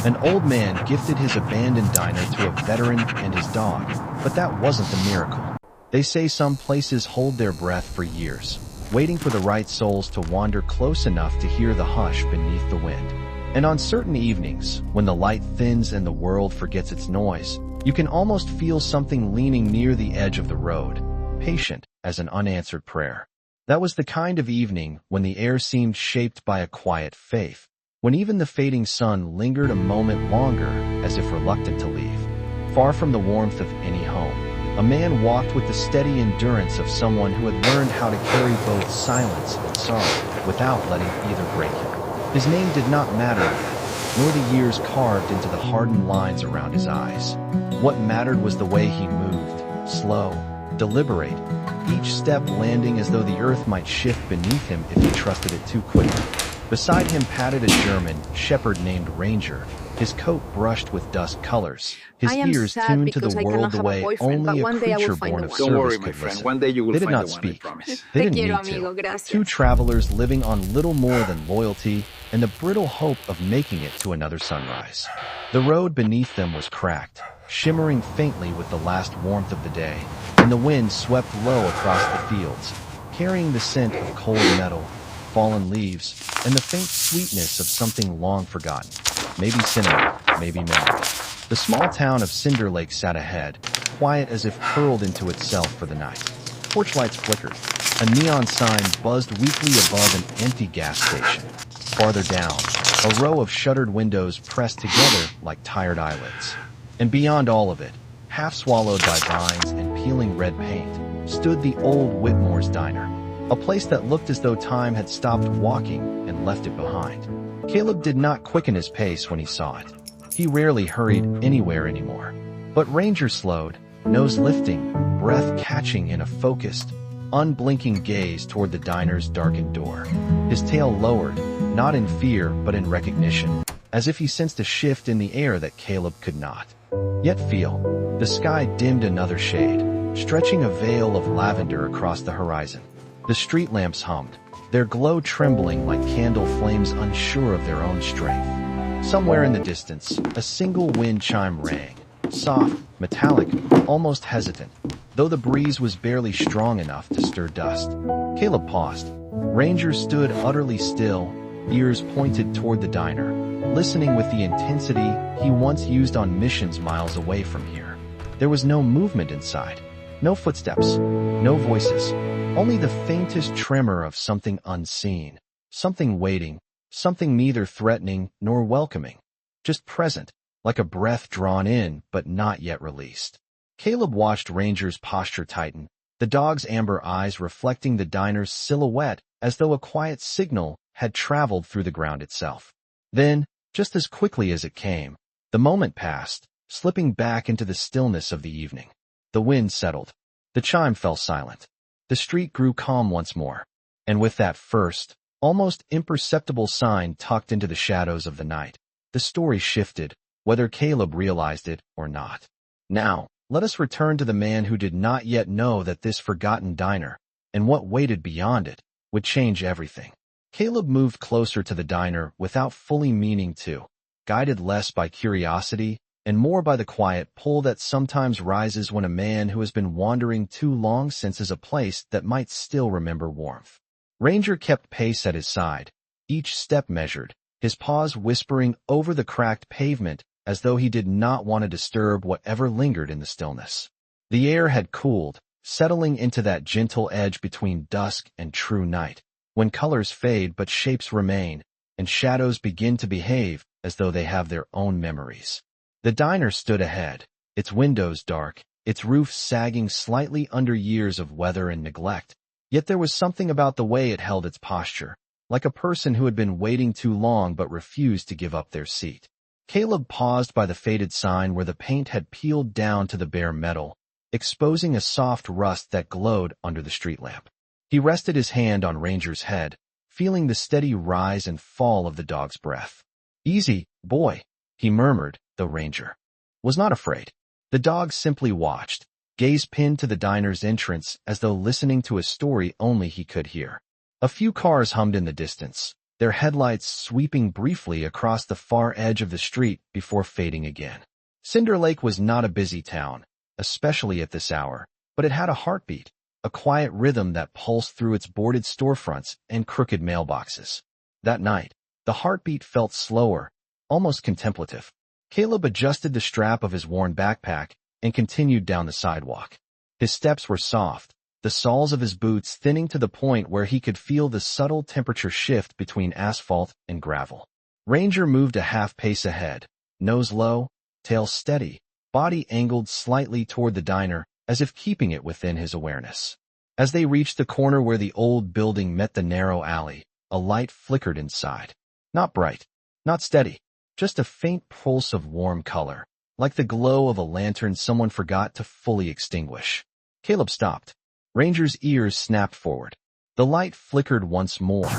An old man gifted his abandoned diner to a veteran and his dog, but that wasn't the miracle. They say some places hold their breath for years, waiting for the right souls to wander close enough to hear the hush beneath the wind. And on certain evenings, when the light thins and the world forgets its noise, you can almost feel something leaning near the edge of the road, patient as an unanswered prayer. That was the kind of evening when the air seemed shaped by a quiet faith, when even the fading sun lingered a moment longer as if reluctant to leave. Far from the warmth of any home, a man walked with the steady endurance of someone who had learned how to carry both silence and sorrow without letting either break him. His name did not matter, nor the years carved into the hardened lines around his eyes. What mattered was the way he moved, slow, deliberate, each step landing as though the earth might shift beneath him if he trusted it too quickly. Beside him padded a German shepherd named Ranger, his coat brushed with dust colors, his ears tuned to the world the way only a creature born of service could listen. One day you will They did find not the one, I speak. promise. They Te didn't quiero, need to. amigo, gracias. Two travelers living on little more than loyalty and the brittle hope of making it to another sunrise. The road beneath them was cracked, shimmering faintly with the last warmth of the day, and the wind swept low across the fields, carrying the scent of cold metal, fallen leaves, and the faint sweetness of something long forgotten. Maybe cinnamon, maybe memory. The small town of Cinder Lake sat ahead, quiet as if curled into itself for the night. Porch lights flickered. A neon sign buzzed weakly above an empty gas station. Farther down, a row of shuttered windows pressed together like tired eyelids. And beyond all of it, half swallowed by vines and peeling red paint, stood the old Whitmore's Diner, a place that looked as though time had stopped walking and left it behind. Caleb did not quicken his pace when he saw it. He rarely hurried anywhere anymore. But Ranger slowed, nose lifting, breath catching in a focused, unblinking gaze toward the diner's darkened door. His tail lowered, not in fear but in recognition, as if he sensed a shift in the air that Caleb could not yet feel. The sky dimmed another shade, stretching a veil of lavender across the horizon. The street lamps hummed, their glow trembling like candle flames unsure of their own strength. Somewhere in the distance, a single wind chime rang, soft, metallic, almost hesitant, though the breeze was barely strong enough to stir dust. Caleb paused. Ranger stood utterly still, ears pointed toward the diner, listening with the intensity he once used on missions miles away from here. There was no movement inside, no footsteps, no voices, only the faintest tremor of something unseen, something waiting, something neither threatening nor welcoming, just present, like a breath drawn in but not yet released. Caleb watched Ranger's posture tighten, the dog's amber eyes reflecting the diner's silhouette as though a quiet signal had traveled through the ground itself. Then, just as quickly as it came, the moment passed, slipping back into the stillness of the evening. The wind settled. The chime fell silent. The street grew calm once more. And with that first, almost imperceptible sign tucked into the shadows of the night, the story shifted, whether Caleb realized it or not. Now, let us return to the man who did not yet know that this forgotten diner, and what waited beyond it, would change everything. Caleb moved closer to the diner without fully meaning to, guided less by curiosity and more by the quiet pull that sometimes rises when a man who has been wandering too long senses a place that might still remember warmth. Ranger kept pace at his side, each step measured, his paws whispering over the cracked pavement as though he did not want to disturb whatever lingered in the stillness. The air had cooled, settling into that gentle edge between dusk and true night, when colors fade but shapes remain, and shadows begin to behave as though they have their own memories. The diner stood ahead, its windows dark, its roof sagging slightly under years of weather and neglect, yet there was something about the way it held its posture, like a person who had been waiting too long but refused to give up their seat. Caleb paused by the faded sign where the paint had peeled down to the bare metal, exposing a soft rust that glowed under the street lamp. He rested his hand on Ranger's head, feeling the steady rise and fall of the dog's breath. "Easy, boy," he murmured, though Ranger was not afraid. The dog simply watched, gaze pinned to the diner's entrance as though listening to a story only he could hear. A few cars hummed in the distance, their headlights sweeping briefly across the far edge of the street before fading again. Cinder Lake was not a busy town, especially at this hour, but it had a heartbeat, a quiet rhythm that pulsed through its boarded storefronts and crooked mailboxes. That night, the heartbeat felt slower, almost contemplative. Caleb adjusted the strap of his worn backpack and continued down the sidewalk. His steps were soft, the soles of his boots thinning to the point where he could feel the subtle temperature shift between asphalt and gravel. Ranger moved a half pace ahead, nose low, tail steady, body angled slightly toward the diner, as if keeping it within his awareness. As they reached the corner where the old building met the narrow alley, a light flickered inside. Not bright, not steady, just a faint pulse of warm color, like the glow of a lantern someone forgot to fully extinguish. Caleb stopped. Ranger's ears snapped forward. The light flickered once more,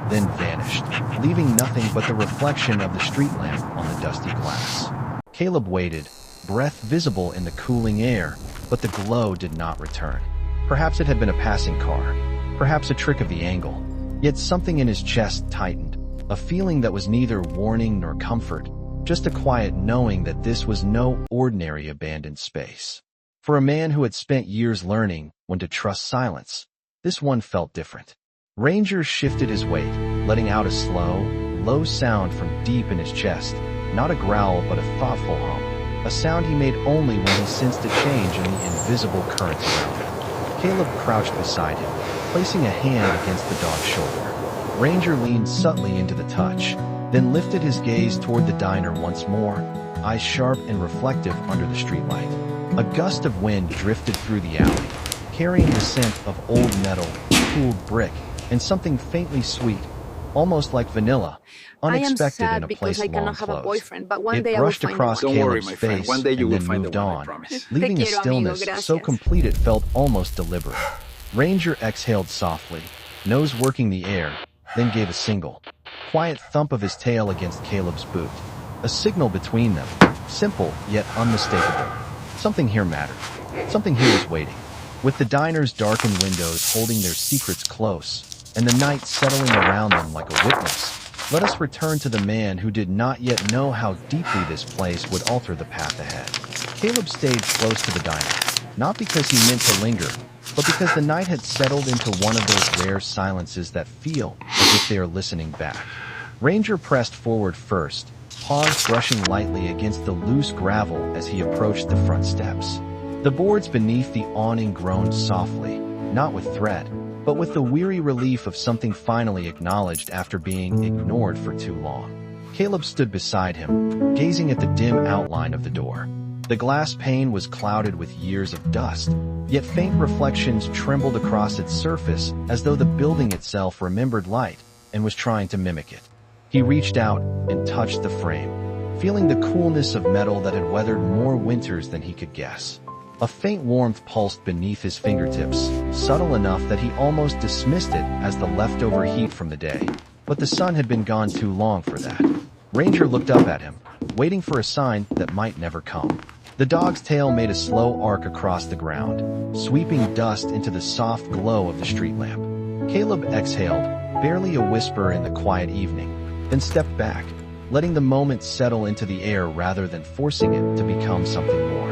then vanished, leaving nothing but the reflection of the street lamp on the dusty glass. Caleb waited, breath visible in the cooling air, but the glow did not return. Perhaps it had been a passing car, perhaps a trick of the angle. Yet something in his chest tightened, a feeling that was neither warning nor comfort, just a quiet knowing that this was no ordinary abandoned space. For a man who had spent years learning when to trust silence, this one felt different. Ranger shifted his weight, letting out a slow, low sound from deep in his chest, not a growl but a thoughtful hum, a sound he made only when he sensed a change in the invisible currents around him. Caleb crouched beside him, placing a hand against the dog's shoulder. Ranger leaned subtly into the touch, then lifted his gaze toward the diner once more, eyes sharp and reflective under the streetlight. A gust of wind drifted through the alley, carrying the scent of old metal, cooled brick, and something faintly sweet, almost like vanilla, unexpected in a place long closed. It brushed across Caleb's face and then moved on, leaving a stillness so complete it felt almost deliberate. Ranger exhaled softly, nose working the air, then gave a single, quiet thump of his tail against Caleb's boot. A signal between them, simple yet unmistakable. Something here mattered. Something here was waiting. With the diner's darkened windows holding their secrets close, and the night settling around them like a witness, let us return to the man who did not yet know how deeply this place would alter the path ahead. Caleb stayed close to the diner, not because he meant to linger, but because the night had settled into one of those rare silences that feel as if they are listening back. Ranger pressed forward first, paws brushing lightly against the loose gravel as he approached the front steps. The boards beneath the awning groaned softly, not with threat, but with the weary relief of something finally acknowledged after being ignored for too long. Caleb stood beside him, gazing at the dim outline of the door. The glass pane was clouded with years of dust, yet faint reflections trembled across its surface as though the building itself remembered light and was trying to mimic it. He reached out and touched the frame, feeling the coolness of metal that had weathered more winters than he could guess. A faint warmth pulsed beneath his fingertips, subtle enough that he almost dismissed it as the leftover heat from the day. But the sun had been gone too long for that. Ranger looked up at him, waiting for a sign that might never come. The dog's tail made a slow arc across the ground, sweeping dust into the soft glow of the street lamp. Caleb exhaled, barely a whisper in the quiet evening, then stepped back, letting the moment settle into the air rather than forcing it to become something more.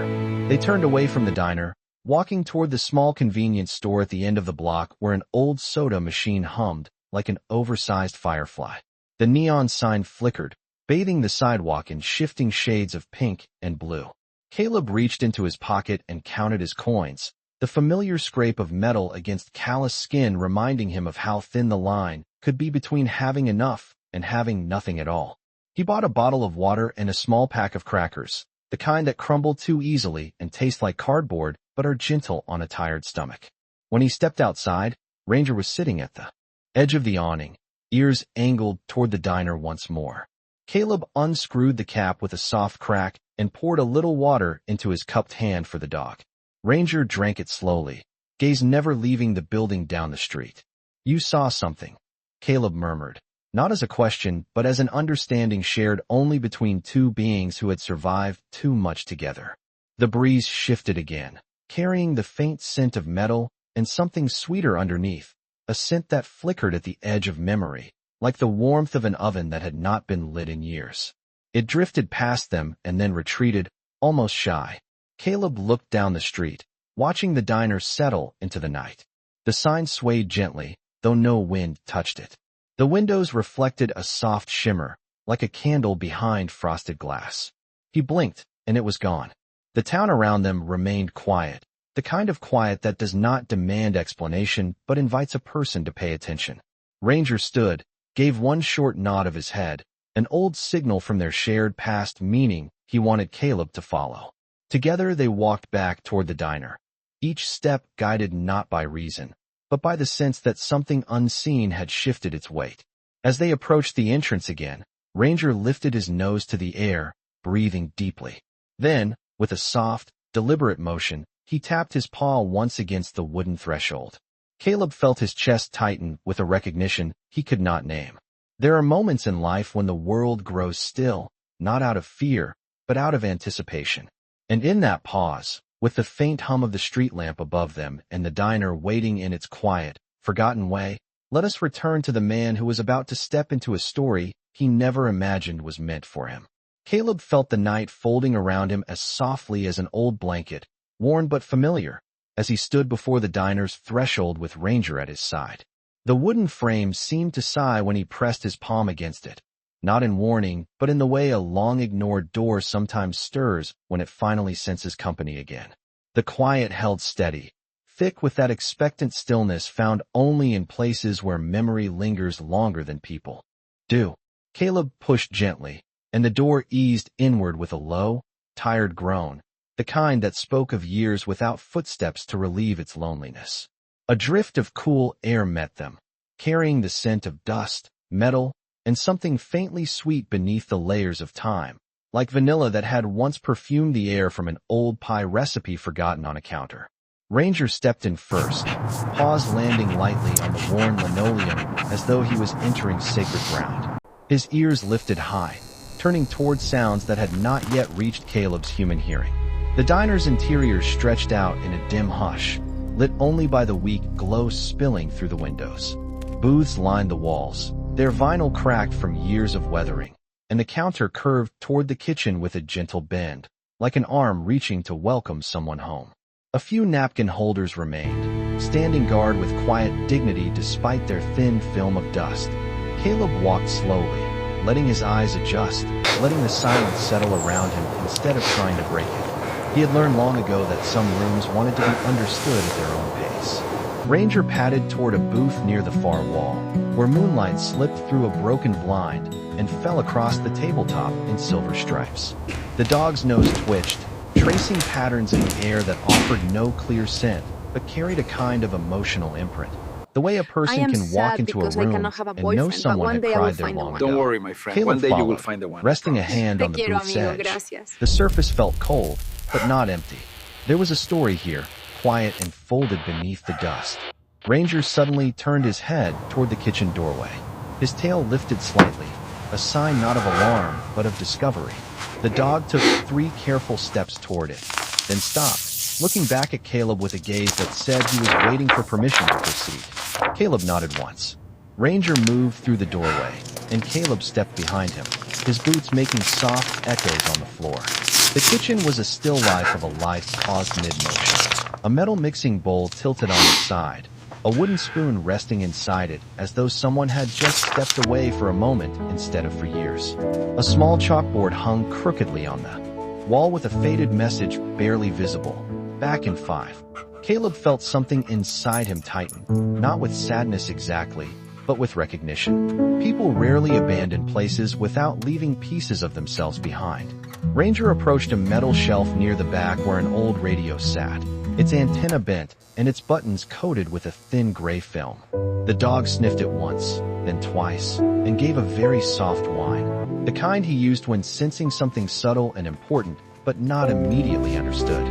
They turned away from the diner, walking toward the small convenience store at the end of the block where an old soda machine hummed like an oversized firefly. The neon sign flickered, bathing the sidewalk in shifting shades of pink and blue. Caleb reached into his pocket and counted his coins, the familiar scrape of metal against callous skin reminding him of how thin the line could be between having enough and having nothing at all. He bought a bottle of water and a small pack of crackers, the kind that crumble too easily and taste like cardboard but are gentle on a tired stomach. When he stepped outside, Ranger was sitting at the edge of the awning, ears angled toward the diner once more. Caleb unscrewed the cap with a soft crack and poured a little water into his cupped hand for the dog. Ranger drank it slowly, gaze never leaving the building down the street. "You saw something," Caleb murmured, not as a question but as an understanding shared only between two beings who had survived too much together. The breeze shifted again, carrying the faint scent of metal and something sweeter underneath, a scent that flickered at the edge of memory, like the warmth of an oven that had not been lit in years. It drifted past them and then retreated, almost shy. Caleb looked down the street, watching the diner settle into the night. The sign swayed gently, though no wind touched it. The windows reflected a soft shimmer, like a candle behind frosted glass. He blinked, and it was gone. The town around them remained quiet, the kind of quiet that does not demand explanation but invites a person to pay attention. Ranger stood, gave one short nod of his head, an old signal from their shared past, meaning he wanted Caleb to follow. Together they walked back toward the diner, each step guided not by reason, but by the sense that something unseen had shifted its weight. As they approached the entrance again, Ranger lifted his nose to the air, breathing deeply. Then, with a soft, deliberate motion, he tapped his paw once against the wooden threshold. Caleb felt his chest tighten with a recognition he could not name. There are moments in life when the world grows still, not out of fear, but out of anticipation. And in that pause, with the faint hum of the street lamp above them and the diner waiting in its quiet, forgotten way, let us return to the man who was about to step into a story he never imagined was meant for him. Caleb felt the night folding around him as softly as an old blanket, worn but familiar, as he stood before the diner's threshold with Ranger at his side. The wooden frame seemed to sigh when he pressed his palm against it, not in warning, but in the way a long-ignored door sometimes stirs when it finally senses company again. The quiet held steady, thick with that expectant stillness found only in places where memory lingers longer than people do. Caleb pushed gently, and the door eased inward with a low, tired groan, the kind that spoke of years without footsteps to relieve its loneliness. A drift of cool air met them, carrying the scent of dust, metal, and something faintly sweet beneath the layers of time, like vanilla that had once perfumed the air from an old pie recipe forgotten on a counter. Ranger stepped in first, paws landing lightly on the worn linoleum as though he was entering sacred ground. His ears lifted high, turning toward sounds that had not yet reached Caleb's human hearing. The diner's interior stretched out in a dim hush, lit only by the weak glow spilling through the windows. Booths lined the walls, their vinyl cracked from years of weathering, and the counter curved toward the kitchen with a gentle bend, like an arm reaching to welcome someone home. A few napkin holders remained, standing guard with quiet dignity despite their thin film of dust. Caleb walked slowly, letting his eyes adjust, letting the silence settle around him instead of trying to break it. He had learned long ago that some rooms wanted to be understood at their own pace. Ranger padded toward a booth near the far wall, where moonlight slipped through a broken blind and fell across the tabletop in silver stripes. The dog's nose twitched, tracing patterns in the air that offered no clear scent, but carried a kind of emotional imprint. The way a person can walk into a room and know someone had cried there long ago. Don't worry, my friend. Caleb One day you will followed, find the one. resting a hand on the booth's edge. The surface felt cold, but not empty. There was a story here, quiet and folded beneath the dust. Ranger suddenly turned his head toward the kitchen doorway. His tail lifted slightly, a sign not of alarm, but of discovery. The dog took 3 careful steps toward it, then stopped, looking back at Caleb with a gaze that said he was waiting for permission to proceed. Caleb nodded once. Ranger moved through the doorway, and Caleb stepped behind him, his boots making soft echoes on the floor. The kitchen was a still life of a life paused mid-motion. A metal mixing bowl tilted on its side, a wooden spoon resting inside it as though someone had just stepped away for a moment instead of for years. A small chalkboard hung crookedly on the wall with a faded message barely visible. Back in 5. Caleb felt something inside him tighten, not with sadness exactly, but with recognition. People rarely abandon places without leaving pieces of themselves behind. Ranger approached a metal shelf near the back where an old radio sat, its antenna bent and its buttons coated with a thin gray film. The dog sniffed it once, then twice, and gave a very soft whine, the kind he used when sensing something subtle and important but not immediately understood.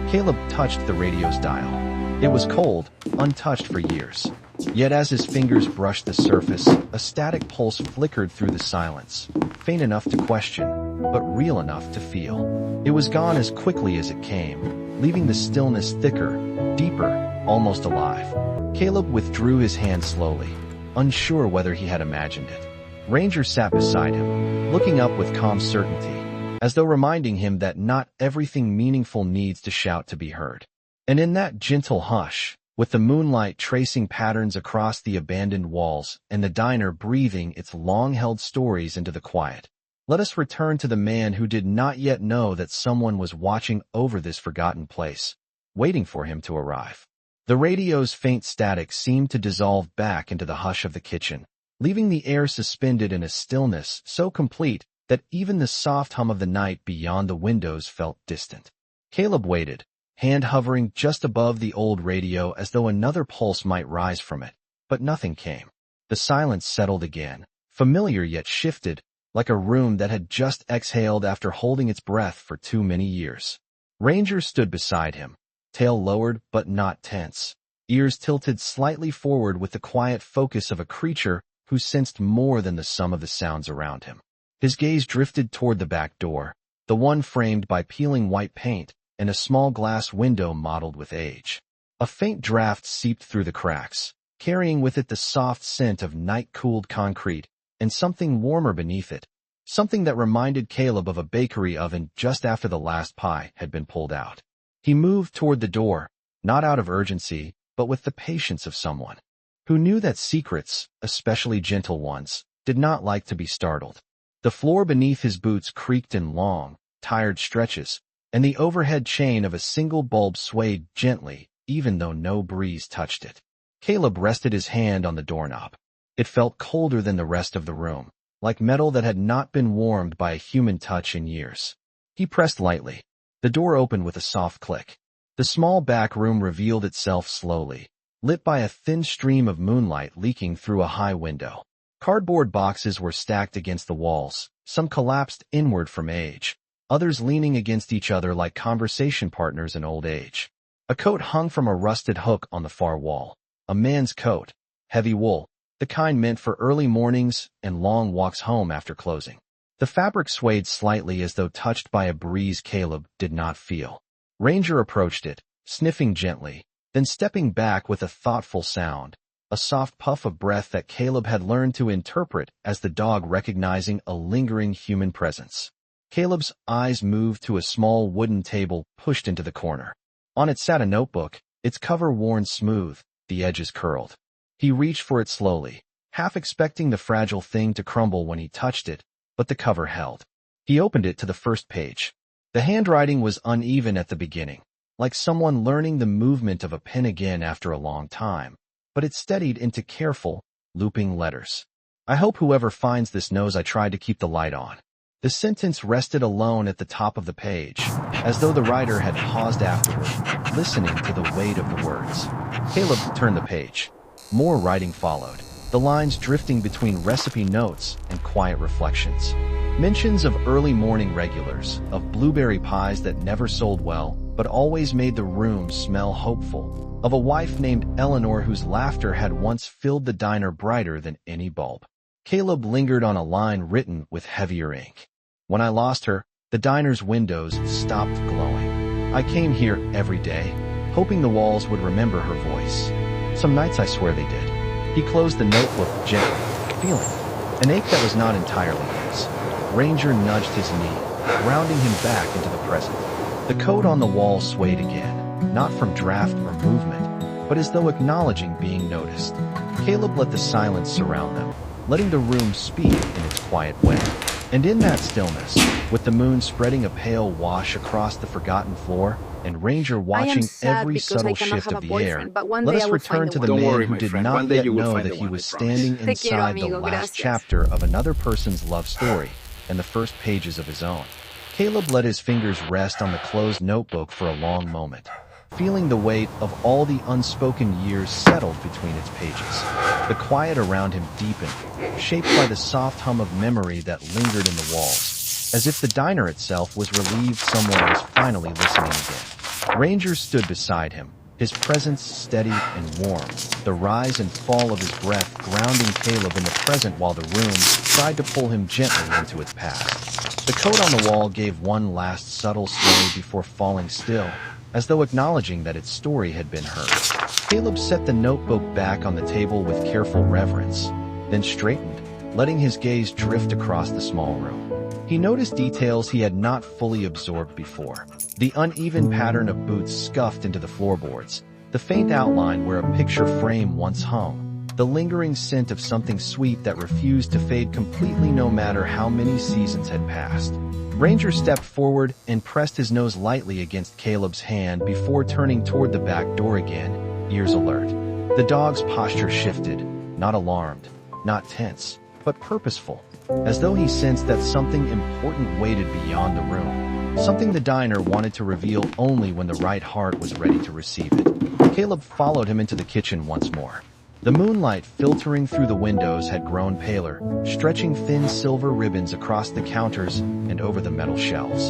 Caleb touched the radio's dial. It was cold, untouched for years. Yet as his fingers brushed the surface, a static pulse flickered through the silence, faint enough to question, but real enough to feel. It was gone as quickly as it came, leaving the stillness thicker, deeper, almost alive. Caleb withdrew his hand slowly, unsure whether he had imagined it. Ranger sat beside him, looking up with calm certainty, as though reminding him that not everything meaningful needs to shout to be heard. And in that gentle hush, with the moonlight tracing patterns across the abandoned walls and the diner breathing its long-held stories into the quiet, let us return to the man who did not yet know that someone was watching over this forgotten place, waiting for him to arrive. The radio's faint static seemed to dissolve back into the hush of the kitchen, leaving the air suspended in a stillness so complete that even the soft hum of the night beyond the windows felt distant. Caleb waited, hand hovering just above the old radio as though another pulse might rise from it, but nothing came. The silence settled again, familiar yet shifted, like a room that had just exhaled after holding its breath for too many years. Ranger stood beside him, tail lowered but not tense, ears tilted slightly forward with the quiet focus of a creature who sensed more than the sum of the sounds around him. His gaze drifted toward the back door, the one framed by peeling white paint and a small glass window mottled with age. A faint draft seeped through the cracks, carrying with it the soft scent of night-cooled concrete and something warmer beneath it, something that reminded Caleb of a bakery oven just after the last pie had been pulled out. He moved toward the door, not out of urgency, but with the patience of someone who knew that secrets, especially gentle ones, did not like to be startled. The floor beneath his boots creaked in long, tired stretches, and the overhead chain of a single bulb swayed gently, even though no breeze touched it. Caleb rested his hand on the doorknob. It felt colder than the rest of the room, like metal that had not been warmed by a human touch in years. He pressed lightly. The door opened with a soft click. The small back room revealed itself slowly, lit by a thin stream of moonlight leaking through a high window. Cardboard boxes were stacked against the walls, some collapsed inward from age, others leaning against each other like conversation partners in old age. A coat hung from a rusted hook on the far wall. A man's coat, heavy wool, the kind meant for early mornings and long walks home after closing. The fabric swayed slightly as though touched by a breeze Caleb did not feel. Ranger approached it, sniffing gently, then stepping back with a thoughtful sound, a soft puff of breath that Caleb had learned to interpret as the dog recognizing a lingering human presence. Caleb's eyes moved to a small wooden table pushed into the corner. On it sat a notebook, its cover worn smooth, the edges curled. He reached for it slowly, half expecting the fragile thing to crumble when he touched it, but the cover held. He opened it to the first page. The handwriting was uneven at the beginning, like someone learning the movement of a pen again after a long time, but it steadied into careful, looping letters. I hope whoever finds this knows I tried to keep the light on. The sentence rested alone at the top of the page, as though the writer had paused afterward, listening to the weight of the words. Caleb turned the page. More writing followed, the lines drifting between recipe notes and quiet reflections. Mentions of early morning regulars, of blueberry pies that never sold well, but always made the room smell hopeful, of a wife named Eleanor whose laughter had once filled the diner brighter than any bulb. Caleb lingered on a line written with heavier ink. When I lost her, the diner's windows stopped glowing. I came here every day, hoping the walls would remember her voice. Some nights I swear they did. He closed the notebook gently, feeling an ache that was not entirely his. Ranger nudged his knee, grounding him back into the present. The coat on the wall swayed again, not from draft or movement, but as though acknowledging being noticed. Caleb let the silence surround them, letting the room speak in its quiet way. And in that stillness, with the moon spreading a pale wash across the forgotten floor, and Ranger watching every subtle shift of the air, let us return to the man who did not yet know that he was standing inside the last chapter of another person's love story and the first pages of his own. Caleb let his fingers rest on the closed notebook for a long moment, feeling the weight of all the unspoken years settled between its pages. The quiet around him deepened, shaped by the soft hum of memory that lingered in the walls, as if the diner itself was relieved someone was finally listening again. Ranger stood beside him, his presence steady and warm, the rise and fall of his breath grounding Caleb in the present while the room tried to pull him gently into its past. The coat on the wall gave one last subtle sway before falling still, as though acknowledging that its story had been heard. Caleb set the notebook back on the table with careful reverence, then straightened, letting his gaze drift across the small room. He noticed details he had not fully absorbed before. The uneven pattern of boots scuffed into the floorboards, the faint outline where a picture frame once hung, the lingering scent of something sweet that refused to fade completely no matter how many seasons had passed. Ranger stepped forward and pressed his nose lightly against Caleb's hand before turning toward the back door again, ears alert. The dog's posture shifted, not alarmed, not tense, but purposeful, as though he sensed that something important waited beyond the room, something the diner wanted to reveal only when the right heart was ready to receive it. Caleb followed him into the kitchen once more. The moonlight filtering through the windows had grown paler, stretching thin silver ribbons across the counters and over the metal shelves.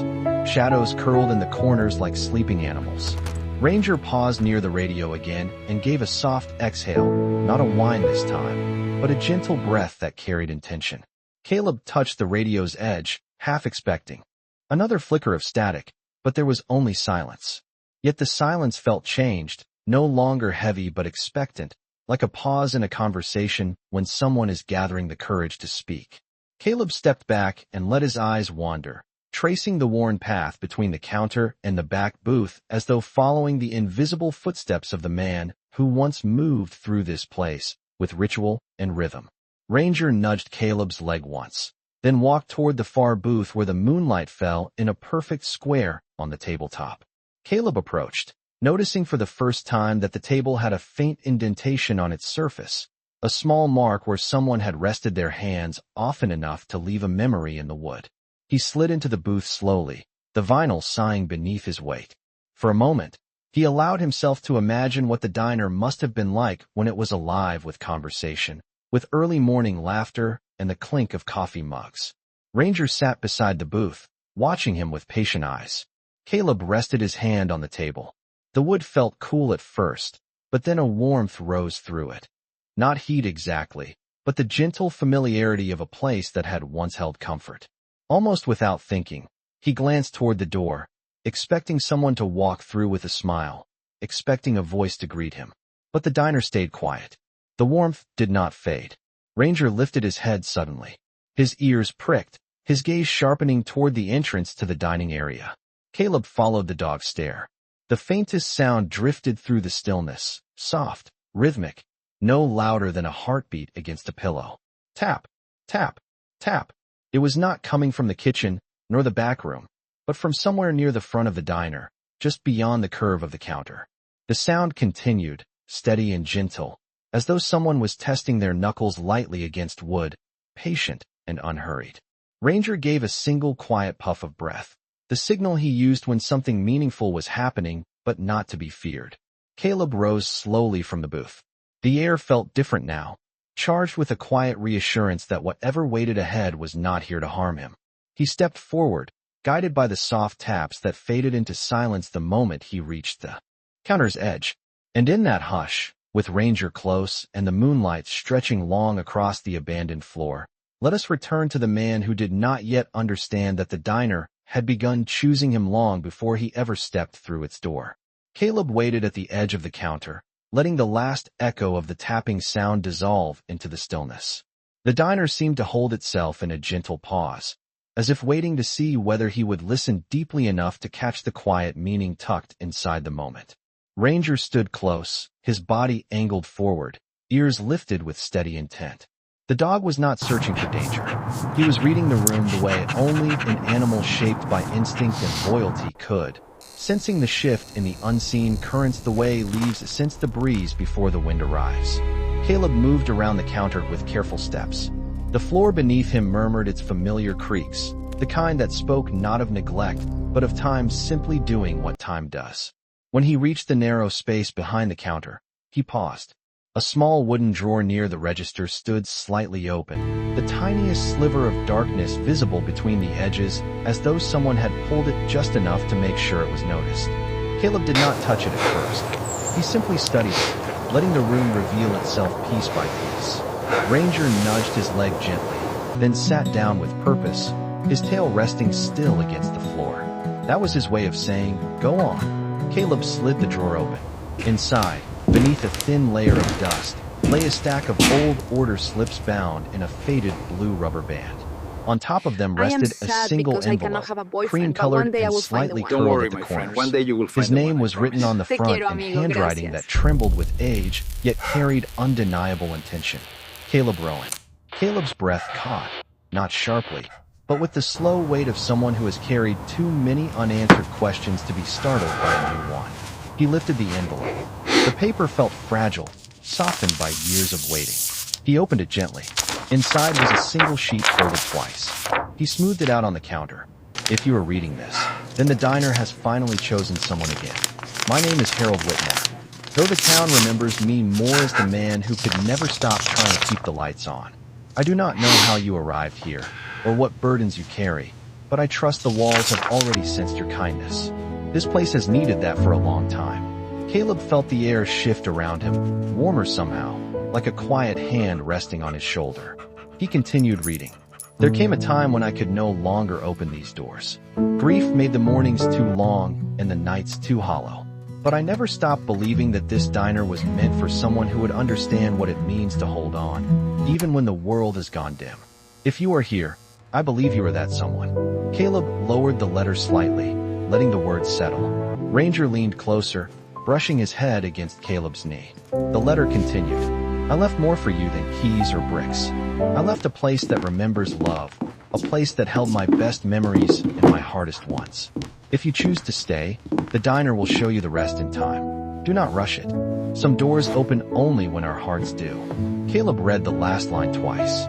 Shadows curled in the corners like sleeping animals. Ranger paused near the radio again and gave a soft exhale, not a whine this time, but a gentle breath that carried intention. Caleb touched the radio's edge, half expecting another flicker of static, but there was only silence. Yet the silence felt changed, no longer heavy but expectant, like a pause in a conversation when someone is gathering the courage to speak. Caleb stepped back and let his eyes wander, tracing the worn path between the counter and the back booth as though following the invisible footsteps of the man who once moved through this place with ritual and rhythm. Ranger nudged Caleb's leg once, then walked toward the far booth where the moonlight fell in a perfect square on the tabletop. Caleb approached, noticing for the first time that the table had a faint indentation on its surface, a small mark where someone had rested their hands often enough to leave a memory in the wood. He slid into the booth slowly, the vinyl sighing beneath his weight. For a moment, he allowed himself to imagine what the diner must have been like when it was alive with conversation, with early morning laughter and the clink of coffee mugs. Ranger sat beside the booth, watching him with patient eyes. Caleb rested his hand on the table. The wood felt cool at first, but then a warmth rose through it. Not heat exactly, but the gentle familiarity of a place that had once held comfort. Almost without thinking, he glanced toward the door, expecting someone to walk through with a smile, expecting a voice to greet him. But the diner stayed quiet. The warmth did not fade. Ranger lifted his head suddenly. His ears pricked, his gaze sharpening toward the entrance to the dining area. Caleb followed the dog's stare. The faintest sound drifted through the stillness, soft, rhythmic, no louder than a heartbeat against a pillow. Tap, tap, tap. It was not coming from the kitchen, nor the back room, but from somewhere near the front of the diner, just beyond the curve of the counter. The sound continued, steady and gentle, as though someone was testing their knuckles lightly against wood, patient and unhurried. Ranger gave a single quiet puff of breath, the signal he used when something meaningful was happening, but not to be feared. Caleb rose slowly from the booth. The air felt different now, charged with a quiet reassurance that whatever waited ahead was not here to harm him. He stepped forward, guided by the soft taps that faded into silence the moment he reached the counter's edge. And in that hush, with Ranger close and the moonlight stretching long across the abandoned floor, let us return to the man who did not yet understand that the diner had begun choosing him long before he ever stepped through its door. Caleb waited at the edge of the counter, letting the last echo of the tapping sound dissolve into the stillness. The diner seemed to hold itself in a gentle pause, as if waiting to see whether he would listen deeply enough to catch the quiet meaning tucked inside the moment. Ranger stood close, his body angled forward, ears lifted with steady intent. The dog was not searching for danger. He was reading the room the way only an animal shaped by instinct and loyalty could, sensing the shift in the unseen currents the way leaves sense the breeze before the wind arrives. Caleb moved around the counter with careful steps. The floor beneath him murmured its familiar creaks, the kind that spoke not of neglect, but of time simply doing what time does. When he reached the narrow space behind the counter, he paused. A small wooden drawer near the register stood slightly open, the tiniest sliver of darkness visible between the edges, as though someone had pulled it just enough to make sure it was noticed. Caleb did not touch it at first. He simply studied it, letting the room reveal itself piece by piece. Ranger nudged his leg gently, then sat down with purpose, his tail resting still against the floor. That was his way of saying, "Go on." Caleb slid the drawer open. Inside, Beneath a thin layer of dust lay a stack of old order slips bound in a faded blue rubber band. On top of them I am rested a sad single because I cannot envelope, have a boyfriend, but one cream-colored day I and will find the slightly one. Don't curled worry, at the my friend. corners. One day you will find His the name one, I was written promise. on the Te front quiero, in amigo. handwriting Gracias. that trembled with age, yet carried undeniable intention. Caleb Rowan. Caleb's breath caught, not sharply, but with the slow weight of someone who has carried too many unanswered questions to be startled by a new one. He lifted the envelope. The paper felt fragile, softened by years of waiting. He opened it gently. Inside was a single sheet folded twice. He smoothed it out on the counter. If you are reading this, then the diner has finally chosen someone again. My name is Harold Whitmore. Though the town remembers me more as the man who could never stop trying to keep the lights on. I do not know how you arrived here, or what burdens you carry, but I trust the walls have already sensed your kindness. This place has needed that for a long time. Caleb felt the air shift around him, warmer somehow, like a quiet hand resting on his shoulder. He continued reading. There came a time when I could no longer open these doors. Grief made the mornings too long and the nights too hollow. But I never stopped believing that this diner was meant for someone who would understand what it means to hold on, even when the world has gone dim. If you are here, I believe you are that someone. Caleb lowered the letter slightly, letting the words settle. Ranger leaned closer, brushing his head against Caleb's knee. The letter continued. I left more for you than keys or bricks. I left a place that remembers love, a place that held my best memories and my hardest ones. If you choose to stay, the diner will show you the rest in time. Do not rush it. Some doors open only when our hearts do. Caleb read the last line twice.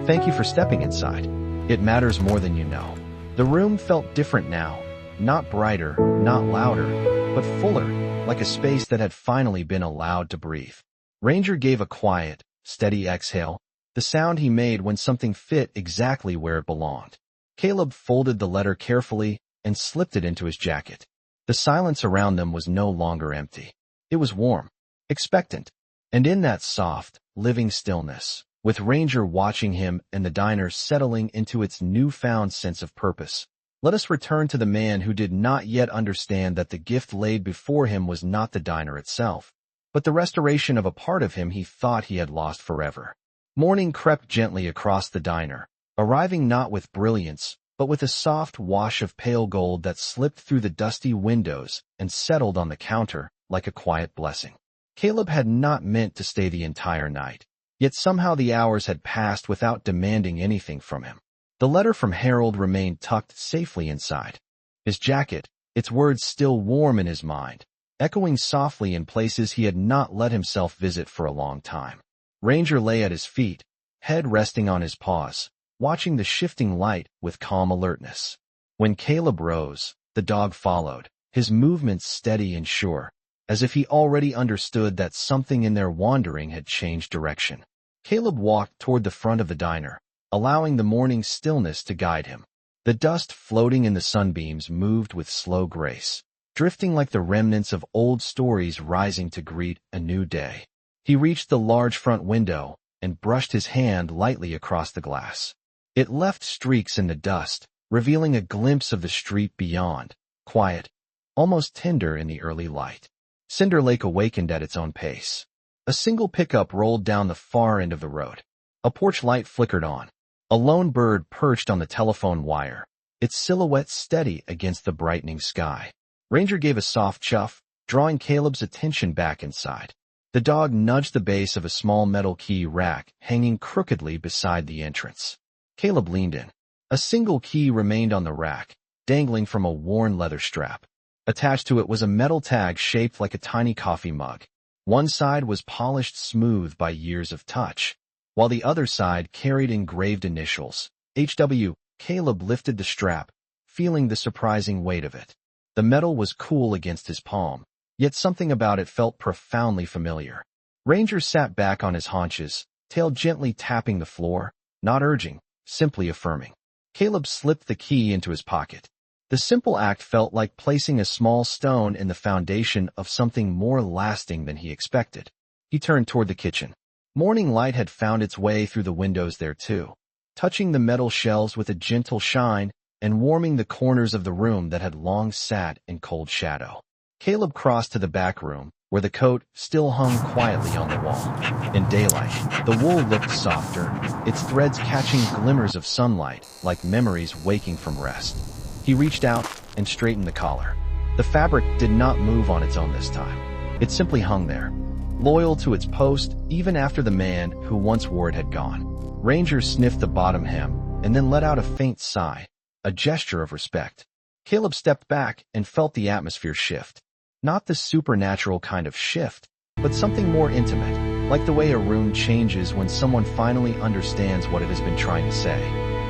Thank you for stepping inside. It matters more than you know. The room felt different now. Not brighter, not louder, but fuller, like a space that had finally been allowed to breathe. Ranger gave a quiet, steady exhale, the sound he made when something fit exactly where it belonged. Caleb folded the letter carefully and slipped it into his jacket. The silence around them was no longer empty. It was warm, expectant, and in that soft, living stillness, with Ranger watching him and the diner settling into its newfound sense of purpose, let us return to the man who did not yet understand that the gift laid before him was not the diner itself, but the restoration of a part of him he thought he had lost forever. Morning crept gently across the diner, arriving not with brilliance, but with a soft wash of pale gold that slipped through the dusty windows and settled on the counter like a quiet blessing. Caleb had not meant to stay the entire night, yet somehow the hours had passed without demanding anything from him. The letter from Harold remained tucked safely inside his jacket, its words still warm in his mind, echoing softly in places he had not let himself visit for a long time. Ranger lay at his feet, head resting on his paws, watching the shifting light with calm alertness. When Caleb rose, the dog followed, his movements steady and sure, as if he already understood that something in their wandering had changed direction. Caleb walked toward the front of the diner, allowing the morning stillness to guide him. The dust floating in the sunbeams moved with slow grace, drifting like the remnants of old stories rising to greet a new day. He reached the large front window and brushed his hand lightly across the glass. It left streaks in the dust, revealing a glimpse of the street beyond, quiet, almost tender in the early light. Cinder Lake awakened at its own pace. A single pickup rolled down the far end of the road. A porch light flickered on. A lone bird perched on the telephone wire, its silhouette steady against the brightening sky. Ranger gave a soft chuff, drawing Caleb's attention back inside. The dog nudged the base of a small metal key rack hanging crookedly beside the entrance. Caleb leaned in. A single key remained on the rack, dangling from a worn leather strap. Attached to it was a metal tag shaped like a tiny coffee mug. One side was polished smooth by years of touch, while the other side carried engraved initials, HW. Caleb lifted the strap, feeling the surprising weight of it. The metal was cool against his palm, yet something about it felt profoundly familiar. Ranger sat back on his haunches, tail gently tapping the floor, not urging, simply affirming. Caleb slipped the key into his pocket. The simple act felt like placing a small stone in the foundation of something more lasting than he expected. He turned toward the kitchen. Morning light had found its way through the windows there too, touching the metal shelves with a gentle shine and warming the corners of the room that had long sat in cold shadow. Caleb crossed to the back room, where the coat still hung quietly on the wall. In daylight, the wool looked softer, its threads catching glimmers of sunlight like memories waking from rest. He reached out and straightened the collar. The fabric did not move on its own this time. It simply hung there, loyal to its post even after the man who once wore it had gone. Ranger sniffed the bottom hem and then let out a faint sigh, a gesture of respect. Caleb stepped back and felt the atmosphere shift. Not the supernatural kind of shift, but something more intimate, like the way a room changes when someone finally understands what it has been trying to say.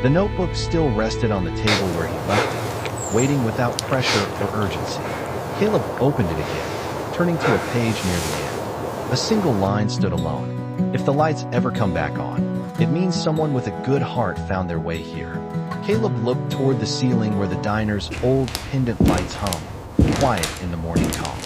The notebook still rested on the table where he left it, waiting without pressure or urgency. Caleb opened it again, turning to a page near the end. A single line stood alone. If the lights ever come back on, it means someone with a good heart found their way here. Caleb looked toward the ceiling where the diner's old pendant lights hung, quiet in the morning calm.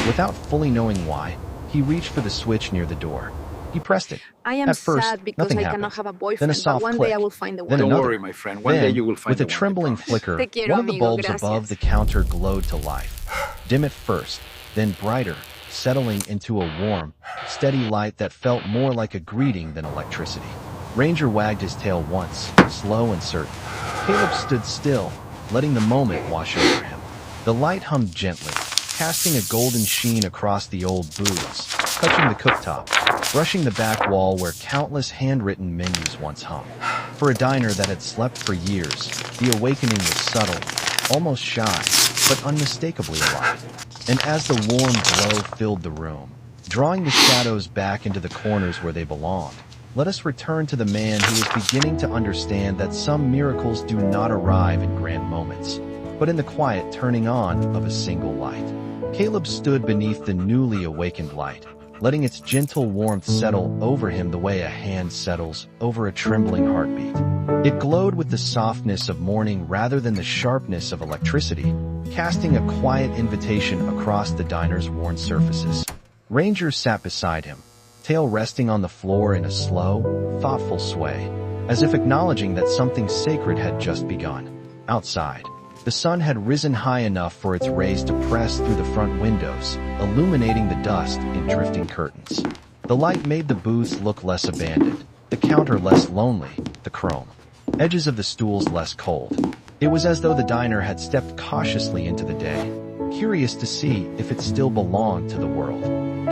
Without fully knowing why, he reached for the switch near the door. He pressed it. I am At first, sad because nothing I happened. cannot have a Then boyfriend, a soft but one click. day I will find the Then one. Don't another. worry, my friend. One day Then, you will find with the a one, I trembling promise. flicker, Te quiero, one of the amigo, bulbs gracias. above the counter glowed to life. Dim at first, then brighter, settling into a warm, steady light that felt more like a greeting than electricity. Ranger wagged his tail once, slow and certain. Caleb stood still, letting the moment wash over him. The light hummed gently, casting a golden sheen across the old booths, touching the cooktop, brushing the back wall where countless handwritten menus once hung. For a diner that had slept for years, the awakening was subtle, almost shy, but unmistakably alive. And as the warm glow filled the room, drawing the shadows back into the corners where they belonged, let us return to the man who is beginning to understand that some miracles do not arrive in grand moments, but in the quiet turning on of a single light. Caleb stood beneath the newly awakened light, letting its gentle warmth settle over him the way a hand settles over a trembling heartbeat. It glowed with the softness of morning rather than the sharpness of electricity, casting a quiet invitation across the diner's worn surfaces. Ranger sat beside him, tail resting on the floor in a slow, thoughtful sway, as if acknowledging that something sacred had just begun. Outside, the sun had risen high enough for its rays to press through the front windows, illuminating the dust in drifting curtains. The light made the booths look less abandoned, the counter less lonely, the chrome edges of the stools less cold. It was as though the diner had stepped cautiously into the day, curious to see if it still belonged to the world.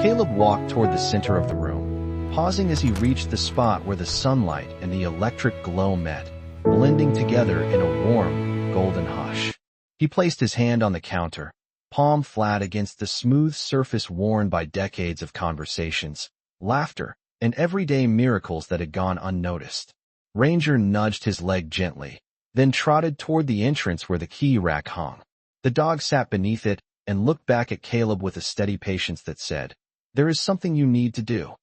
Caleb walked toward the center of the room, pausing as he reached the spot where the sunlight and the electric glow met, blending together in a warm, golden hush. He placed his hand on the counter, palm flat against the smooth surface worn by decades of conversations, laughter, and everyday miracles that had gone unnoticed. Ranger nudged his leg gently, then trotted toward the entrance where the key rack hung. The dog sat beneath it and looked back at Caleb with a steady patience that said, "There is something you need to do."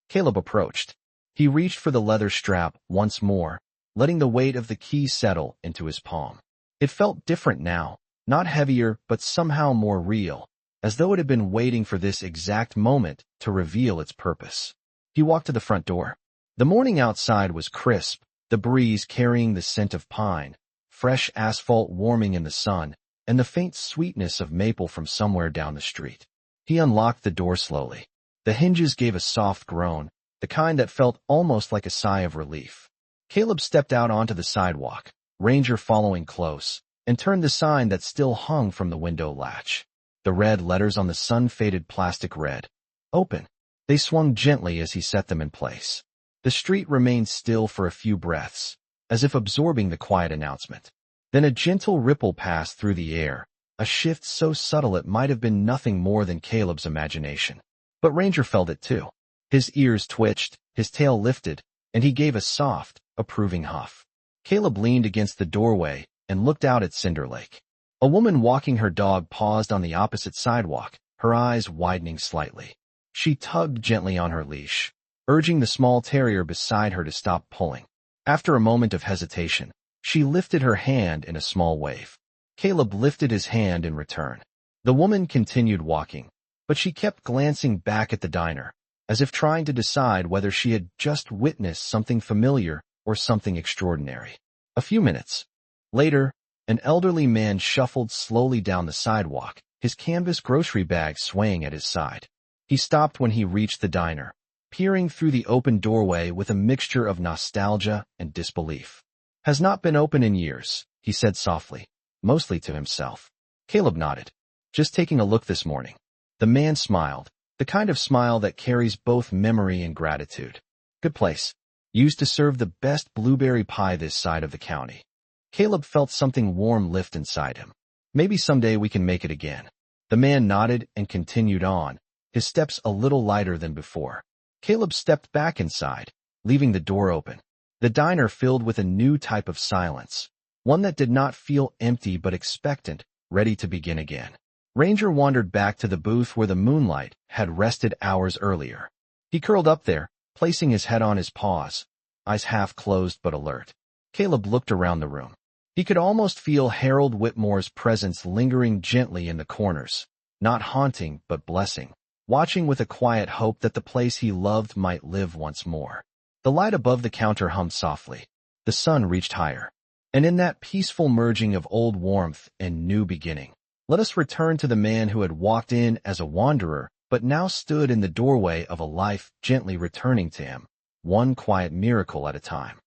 Caleb approached. He reached for the leather strap once more, letting the weight of the key settle into his palm. It felt different now, not heavier but somehow more real, as though it had been waiting for this exact moment to reveal its purpose. He walked to the front door. The morning outside was crisp, the breeze carrying the scent of pine, fresh asphalt warming in the sun, and the faint sweetness of maple from somewhere down the street. He unlocked the door slowly. The hinges gave a soft groan, the kind that felt almost like a sigh of relief. Caleb stepped out onto the sidewalk, Ranger following close, and turned the sign that still hung from the window latch. The red letters on the sun-faded plastic read, "Open." They swung gently as he set them in place. The street remained still for a few breaths, as if absorbing the quiet announcement. Then a gentle ripple passed through the air, a shift so subtle it might have been nothing more than Caleb's imagination. But Ranger felt it too. His ears twitched, his tail lifted, and he gave a soft, approving huff. Caleb leaned against the doorway and looked out at Cinder Lake. A woman walking her dog paused on the opposite sidewalk, her eyes widening slightly. She tugged gently on her leash, urging the small terrier beside her to stop pulling. After a moment of hesitation, she lifted her hand in a small wave. Caleb lifted his hand in return. The woman continued walking, but she kept glancing back at the diner, as if trying to decide whether she had just witnessed something familiar or something extraordinary. A few minutes later, an elderly man shuffled slowly down the sidewalk, his canvas grocery bag swaying at his side. He stopped when he reached the diner, peering through the open doorway with a mixture of nostalgia and disbelief. "Has not been open in years," he said softly, mostly to himself. Caleb nodded. "Just taking a look this morning." The man smiled, the kind of smile that carries both memory and gratitude. "Good place. Used to serve the best blueberry pie this side of the county." Caleb felt something warm lift inside him. "Maybe someday we can make it again." The man nodded and continued on, his steps a little lighter than before. Caleb stepped back inside, leaving the door open. The diner filled with a new type of silence, one that did not feel empty but expectant, ready to begin again. Ranger wandered back to the booth where the moonlight had rested hours earlier. He curled up there, placing his head on his paws, eyes half closed but alert. Caleb looked around the room. He could almost feel Harold Whitmore's presence lingering gently in the corners, not haunting but blessing, watching with a quiet hope that the place he loved might live once more. The light above the counter hummed softly. The sun reached higher. And in that peaceful merging of old warmth and new beginning, let us return to the man who had walked in as a wanderer, but now stood in the doorway of a life gently returning to him, one quiet miracle at a time.